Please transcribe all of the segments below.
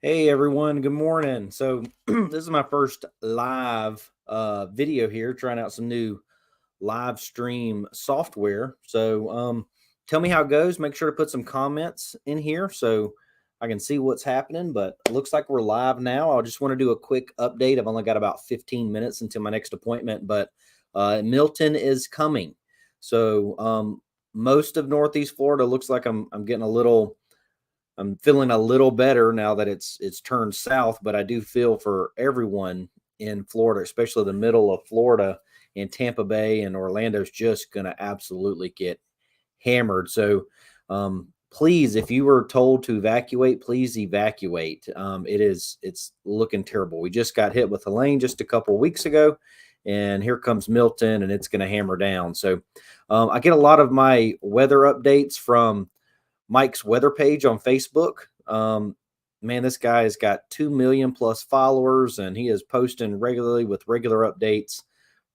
Hey everyone, good morning. So this is my first live video here, trying out some new live stream software. So tell me how it goes. Make sure to put some comments in here so I can see what's happening. But it looks like we're live now. I just want to do a quick update. I've only got about 15 minutes until my next appointment, but Milton is coming. So most of Northeast Florida looks like I'm feeling a little better now that it's turned south, but I do feel for everyone in Florida, especially the middle of Florida and Tampa Bay and Orlando's just going to absolutely get hammered. So please, if you were told to evacuate, please evacuate. It's looking terrible. We just got hit with Helene just a couple of weeks ago, and here comes Milton, and it's going to hammer down. So I get a lot of my weather updates from Mike's weather page on Facebook. Man, this guy has got 2 million plus followers, and he is posting regularly with regular updates.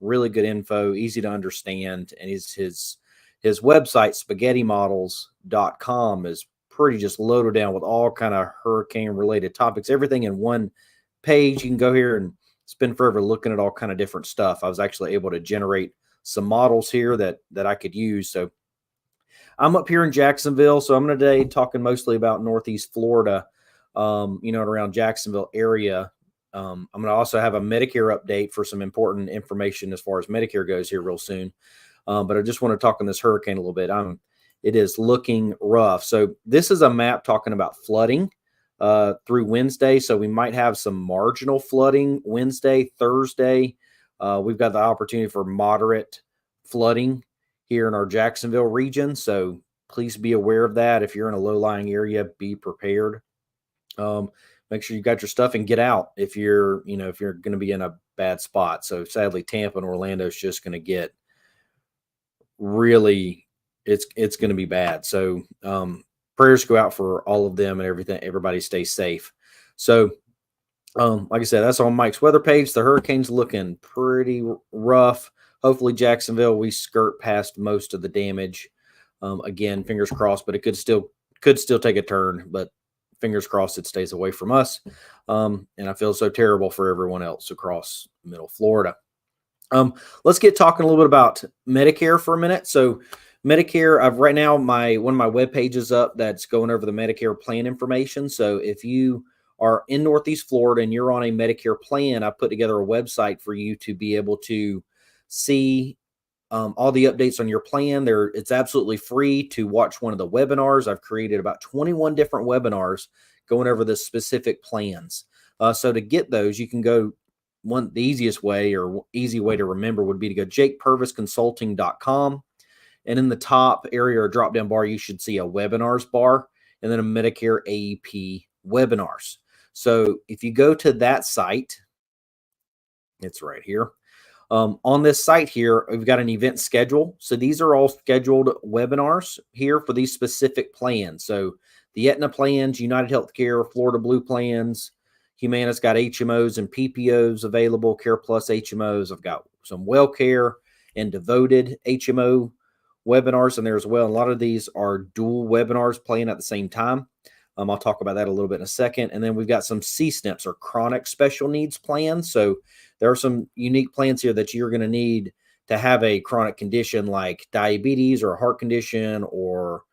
Really good info, easy to understand. And his website, spaghettymodels.com, is pretty just loaded down with all kind of hurricane related topics, everything in one page. You can go here and spend forever looking at all kind of different stuff. I was actually able to generate some models here that I could use. So I'm up here in Jacksonville, so I'm today talking mostly about Northeast Florida, around Jacksonville area. I'm going to also have a Medicare update for some important information as far as Medicare goes here real soon. But I just want to talk on this hurricane a little bit. It is looking rough. So this is a map talking about flooding through Wednesday. So we might have some marginal flooding Wednesday, Thursday. We've got the opportunity for moderate flooding here in our Jacksonville region. So please be aware of that. If you're in a low-lying area, be prepared. Make sure you got your stuff and get out if you're going to be in a bad spot. So sadly, Tampa and Orlando is just going to get really, it's going to be bad. So prayers go out for all of them and everything. Everybody stay safe. So like I said, that's on Mike's weather page. The hurricane's looking pretty rough. Hopefully Jacksonville, we skirt past most of the damage. Again, fingers crossed, but it could still take a turn, but fingers crossed it stays away from us. And I feel so terrible for everyone else across middle Florida. Let's get talking a little bit about Medicare for a minute. So Medicare, I've right now one of my web pages up that's going over the Medicare plan information. So if you are in Northeast Florida and you're on a Medicare plan, I put together a website for you to be able to see all the updates on your plan. It's absolutely free to watch one of the webinars. I've created about 21 different webinars going over the specific plans. So to get those, you can go the easiest way or easy way to remember would be to go jakepurvisconsulting.com. And in the top area or drop down bar, you should see a webinars bar and then a Medicare AEP webinars. So if you go to that site, it's right here. On this site here, we've got an event schedule. So these are all scheduled webinars here for these specific plans. So the Aetna plans, United Healthcare, Florida Blue plans, Humana's got HMOs and PPOs available, Care Plus HMOs. I've got some WellCare and Devoted HMO webinars in there as well. And a lot of these are dual webinars playing at the same time. I'll talk about that a little bit in a second. And then we've got some CSNPs or chronic special needs plans. So there are some unique plans here that you're going to need to have a chronic condition like diabetes or a heart condition or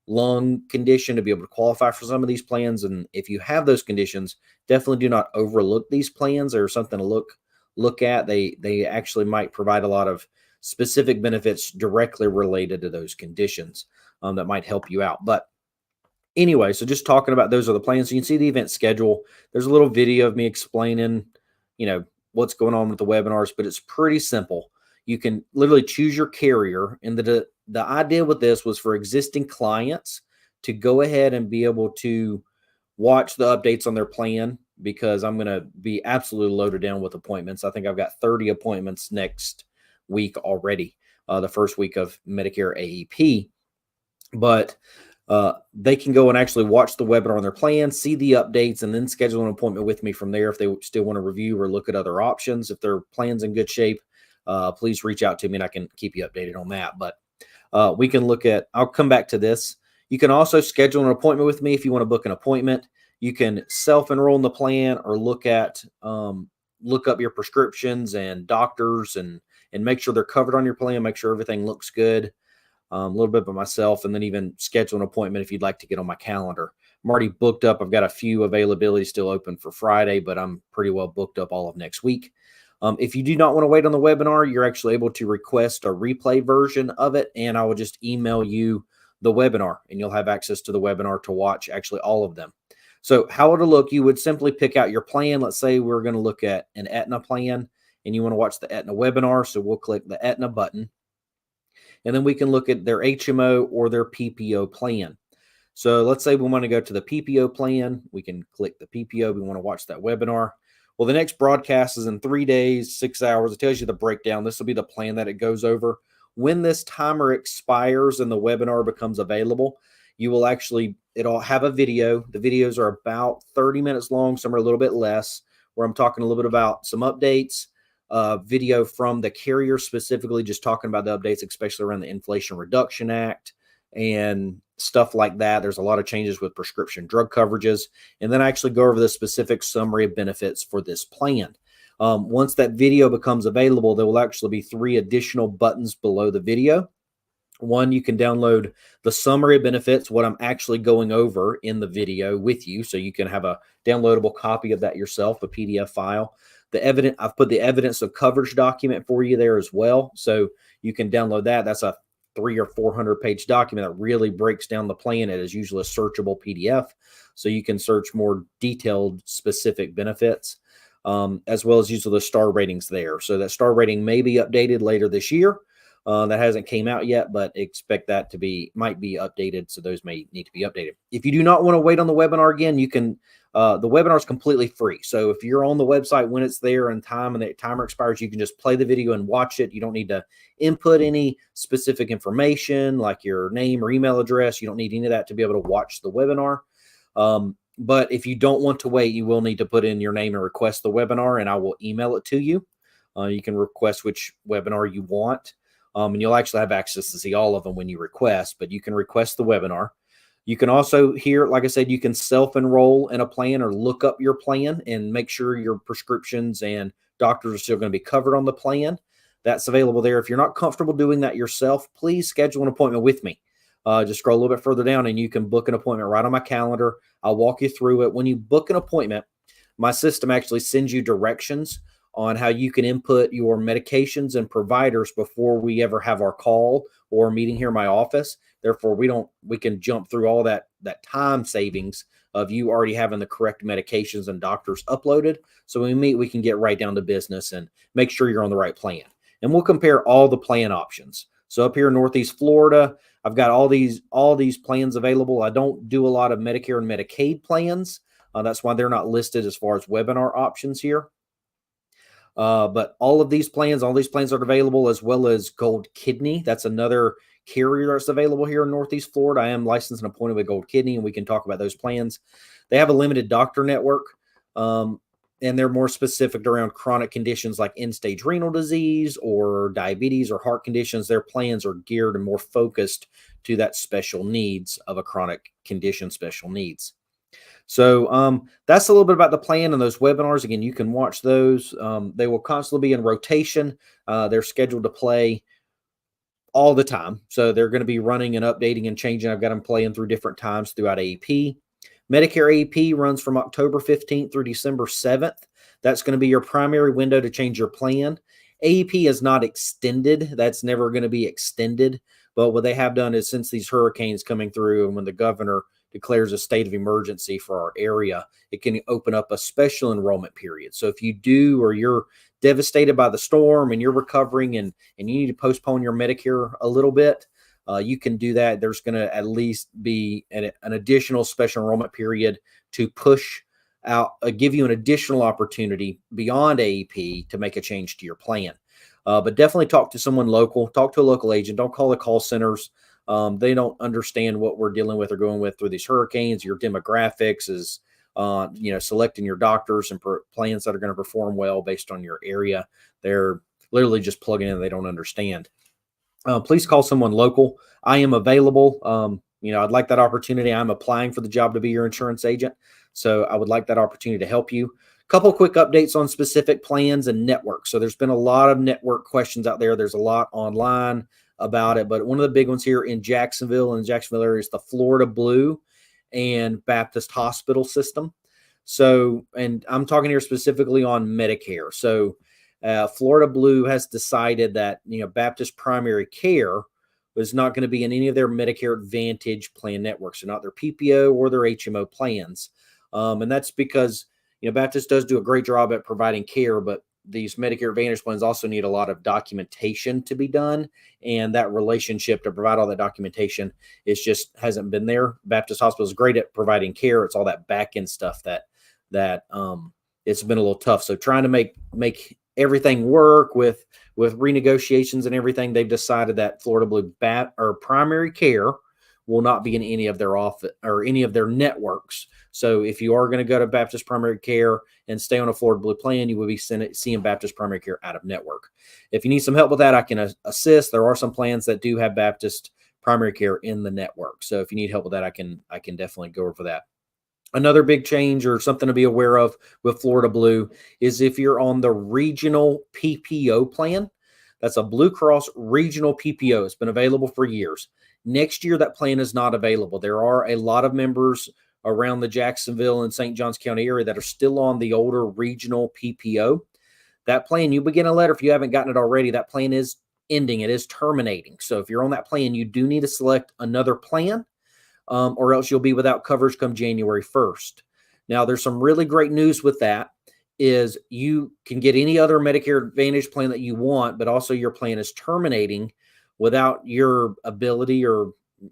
lung condition to be able to qualify for some of these plans. And if you have those conditions, definitely do not overlook these plans. They're something to look at. They actually might provide a lot of specific benefits directly related to those conditions that might help you out. But anyway, so just talking about those are the plans. So you can see the event schedule. There's a little video of me explaining, what's going on with the webinars, but it's pretty simple. You can literally choose your carrier. And the idea with this was for existing clients to go ahead and be able to watch the updates on their plan, because I'm going to be absolutely loaded down with appointments. I think I've got 30 appointments next week already, the first week of Medicare AEP. But they can go and actually watch the webinar on their plan, see the updates, and then schedule an appointment with me from there if they still want to review or look at other options. If their plan's in good shape, please reach out to me and I can keep you updated on that. But we can look at, I'll come back to this. You can also schedule an appointment with me if you want to book an appointment. You can self-enroll in the plan or look up your prescriptions and doctors and make sure they're covered on your plan, make sure everything looks good. A little bit by myself, and then even schedule an appointment if you'd like to get on my calendar. I'm already booked up. I've got a few availability still open for Friday, but I'm pretty well booked up all of next week. If you do not want to wait on the webinar, you're actually able to request a replay version of it, and I will just email you the webinar, and you'll have access to the webinar to watch actually all of them. So how it'll look, you would simply pick out your plan. Let's say we're going to look at an Aetna plan, and you want to watch the Aetna webinar, so we'll click the Aetna button. And then we can look at their HMO or their PPO plan. So let's say we want to go to the PPO plan. We can click the PPO. We want to watch that webinar. Well, the next broadcast is in 3 days, 6 hours. It tells you the breakdown. This will be the plan that it goes over. When this timer expires and the webinar becomes available, you will actually, it'll have a video. The videos are about 30 minutes long. Some are a little bit less, where I'm talking a little bit about some updates. Video from the carrier specifically, just talking about the updates, especially around the Inflation Reduction Act and stuff like that. There's a lot of changes with prescription drug coverages. And then I actually go over the specific summary of benefits for this plan. Once that video becomes available, there will actually be 3 additional buttons below the video. One, you can download the summary of benefits, what I'm actually going over in the video with you. So you can have a downloadable copy of that yourself, a PDF file. I've put the evidence of coverage document for you there as well. So you can download that. That's a 300 or 400 page document that really breaks down the plan. It is usually a searchable PDF. So you can search more detailed specific benefits, as well as usually the star ratings there. So that star rating may be updated later this year. That hasn't came out yet, but expect that might be updated. So those may need to be updated. If you do not want to wait on the webinar again, you can, the webinar is completely free. So if you're on the website when it's there and the timer expires, you can just play the video and watch it. You don't need to input any specific information like your name or email address. You don't need any of that to be able to watch the webinar. But if you don't want to wait, you will need to put in your name and request the webinar, and I will email it to you. You can request which webinar you want. And you'll actually have access to see all of them when you request, but you can request the webinar. You can also here, like I said, you can self-enroll in a plan or look up your plan and make sure your prescriptions and doctors are still going to be covered on the plan. That's available there. If you're not comfortable doing that yourself, please schedule an appointment with me. Just scroll a little bit further down and you can book an appointment right on my calendar. I'll walk you through it. When you book an appointment, my system actually sends you directions on how you can input your medications and providers before we ever have our call or meeting here in my office. Therefore, we can jump through all that time savings of you already having the correct medications and doctors uploaded. So when we meet, we can get right down to business and make sure you're on the right plan. And we'll compare all the plan options. So up here in Northeast Florida, I've got all these plans available. I don't do a lot of Medicare and Medicaid plans. That's why they're not listed as far as webinar options here. But all these plans are available, as well as Gold Kidney. That's another carrier that's available here in Northeast Florida. I am licensed and appointed with Gold Kidney, and we can talk about those plans. They have a limited doctor network, and they're more specific around chronic conditions like end-stage renal disease or diabetes or heart conditions. Their plans are geared and more focused to that special needs of a chronic condition, special needs. So that's a little bit about the plan and those webinars. Again, you can watch those. They will constantly be in rotation. They're scheduled to play all the time. So they're going to be running and updating and changing. I've got them playing through different times throughout AEP. Medicare AEP runs from October 15th through December 7th. That's going to be your primary window to change your plan. AEP is not extended. That's never going to be extended. But what they have done is, since these hurricanes coming through and when the governor declares a state of emergency for our area, it can open up a special enrollment period. So if you do, or you're devastated by the storm and you're recovering and you need to postpone your Medicare a little bit, you can do that. There's going to at least be an additional special enrollment period to push out, give you an additional opportunity beyond AEP to make a change to your plan. But definitely talk to someone local, talk to a local agent. Don't call the call centers. They don't understand what we're dealing with or going with through these hurricanes. Your demographics is, selecting your doctors and plans that are going to perform well based on your area. They're literally just plugging in. They don't understand. Please call someone local. I am available. I'd like that opportunity. I'm applying for the job to be your insurance agent. So I would like that opportunity to help you. Couple quick updates on specific plans and networks. So there's been a lot of network questions out there. There's a lot online about it, but one of the big ones here in Jacksonville and the Jacksonville area is the Florida Blue and Baptist Hospital System. So, and I'm talking here specifically on Medicare. So Florida Blue has decided that, Baptist Primary Care is not going to be in any of their Medicare Advantage plan networks. So not their PPO or their HMO plans. And that's because, Baptist does do a great job at providing care, but these Medicare Advantage plans also need a lot of documentation to be done. And that relationship to provide all that documentation hasn't been there. Baptist Hospital is great at providing care. It's all that back end stuff that it's been a little tough. So trying to make everything work with renegotiations and everything, they've decided that Florida Blue Primary Care will not be in any of their office or any of their networks. So if you are going to go to Baptist Primary Care and stay on a Florida Blue plan, you will be seeing Baptist Primary Care out of network. If you need some help with that, I can assist. There are some plans that do have Baptist Primary Care in the network. So if you need help with that, I can definitely go over that. Another big change or something to be aware of with Florida Blue is if you're on the regional PPO plan. That's a Blue Cross regional PPO. It's been available for years. Next year, that plan is not available. There are a lot of members around the Jacksonville and St. Johns County area that are still on the older regional PPO. That plan, you begin a letter if you haven't gotten it already. That plan is ending. It is terminating. So if you're on that plan, you do need to select another plan, or else you'll be without coverage come January 1st. Now, there's some really great news with that. Is you can get any other Medicare Advantage plan that you want, but also your plan is terminating without your ability or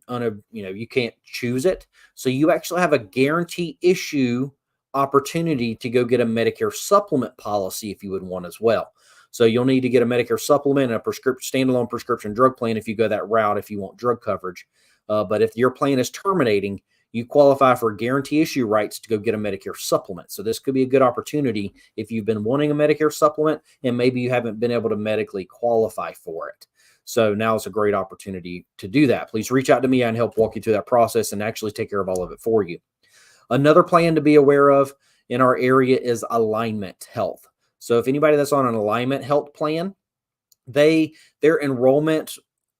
you can't choose it. So you actually have a guarantee issue opportunity to go get a Medicare supplement policy if you would want as well. So you'll need to get a Medicare supplement and a standalone prescription drug plan if you go that route, if you want drug coverage. But if your plan is terminating, you qualify for guarantee issue rights to go get a Medicare supplement. So this could be a good opportunity if you've been wanting a Medicare supplement and maybe you haven't been able to medically qualify for it. So now it's a great opportunity to do that. Please reach out to me and help walk you through that process and actually take care of all of it for you. Another plan to be aware of in our area is Alignment Health. So if anybody that's on an Alignment Health plan, their enrollment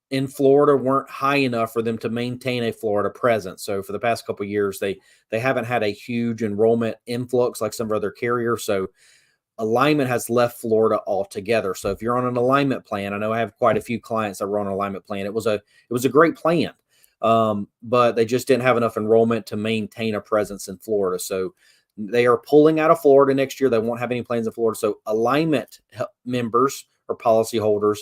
in Florida weren't high enough for them to maintain a Florida presence. So for the past couple of years, they haven't had a huge enrollment influx like some of other carriers. So Alignment has left Florida altogether. So if you're on an Alignment plan, I know I have quite a few clients that were on an Alignment plan. It was a great plan, but they just didn't have enough enrollment to maintain a presence in Florida. So they are pulling out of Florida next year. They won't have any plans in Florida. So Alignment members or policyholders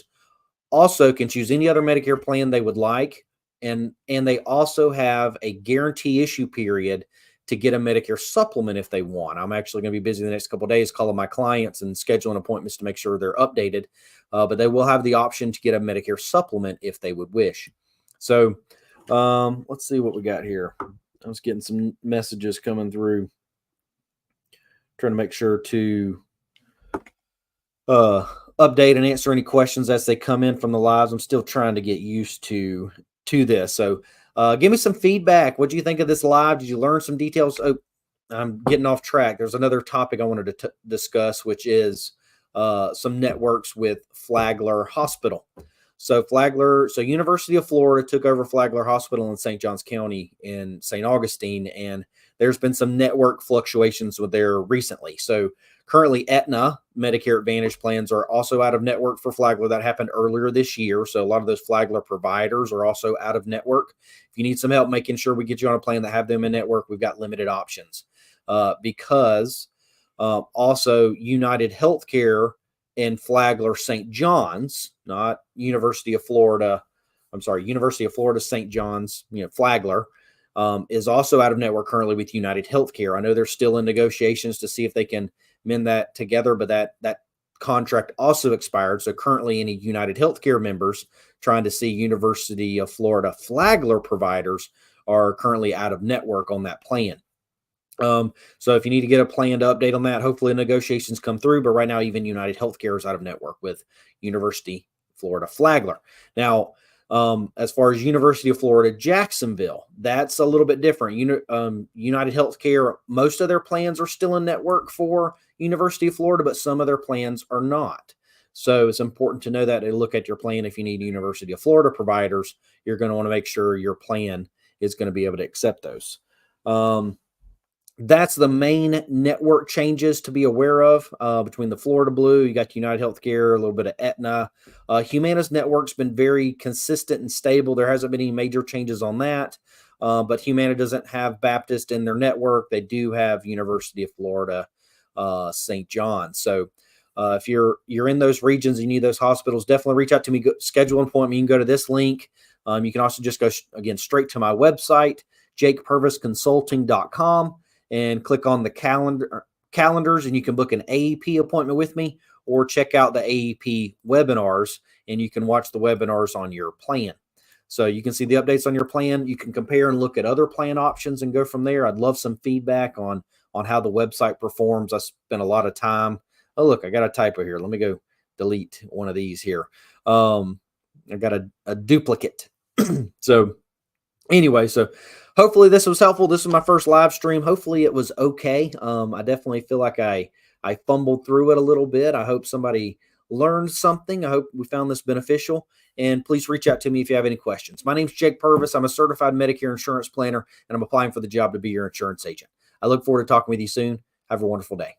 also can choose any other Medicare plan they would like. And they also have a guarantee issue period to get a Medicare supplement if they want. I'm actually going to be busy the next couple of days calling my clients and scheduling appointments to make sure they're updated. But they will have the option to get a Medicare supplement if they would wish. So let's see what we got here. I was getting some messages coming through. Trying to make sure to update and answer any questions as they come in from the lives. I'm still trying to get used to this. So give me some feedback. What do you think of this live? Did you learn some details? Oh, I'm getting off track. There's another topic I wanted to discuss, which is some networks with Flagler Hospital. So University of Florida took over Flagler Hospital in St. Johns County in St. Augustine, and there's been some network fluctuations with there recently. So currently Aetna Medicare Advantage plans are also out of network for Flagler. That happened earlier this year. So a lot of those Flagler providers are also out of network. If you need some help making sure we get you on a plan that have them in network, we've got limited options because also United Healthcare in Flagler, St. John's, not University of Florida. I'm sorry, University of Florida, St. John's, Flagler, is also out of network currently with United Healthcare. I know they're still in negotiations to see if they can mend that together, but that contract also expired. So currently any United Healthcare members trying to see University of Florida Flagler providers are currently out of network on that plan. So if you need to get a plan to update on that, hopefully negotiations come through. But right now, even United Healthcare is out of network with University Florida Flagler. Now, as far as University of Florida Jacksonville, that's a little bit different. United Healthcare, most of their plans are still in network for University of Florida, but some of their plans are not. So it's important to know that and look at your plan. If you need University of Florida providers, you're going to want to make sure your plan is going to be able to accept those. That's the main network changes to be aware of between the Florida Blue. You got United Healthcare, a little bit of Aetna. Humana's network's been very consistent and stable. There hasn't been any major changes on that. But Humana doesn't have Baptist in their network. They do have University of Florida, St. John's. So if you're in those regions, you need those hospitals, definitely reach out to me. Schedule an appointment. You can go to this link. You can also just go, again, straight to my website, jakepurvisconsulting.com. and click on the calendars, and you can book an AEP appointment with me, or check out the AEP webinars, and you can watch the webinars on your plan. So you can see the updates on your plan. You can compare and look at other plan options and go from there. I'd love some feedback on how the website performs. I spent a lot of time. Oh, look, I got a typo here. Let me go delete one of these here. I got a duplicate. So anyway, so hopefully this was helpful. This is my first live stream. Hopefully it was okay. I definitely feel like I fumbled through it a little bit. I hope somebody learned something. I hope we found this beneficial. And please reach out to me if you have any questions. My name's Jake Purvis. I'm a certified Medicare insurance planner, and I'm applying for the job to be your insurance agent. I look forward to talking with you soon. Have a wonderful day.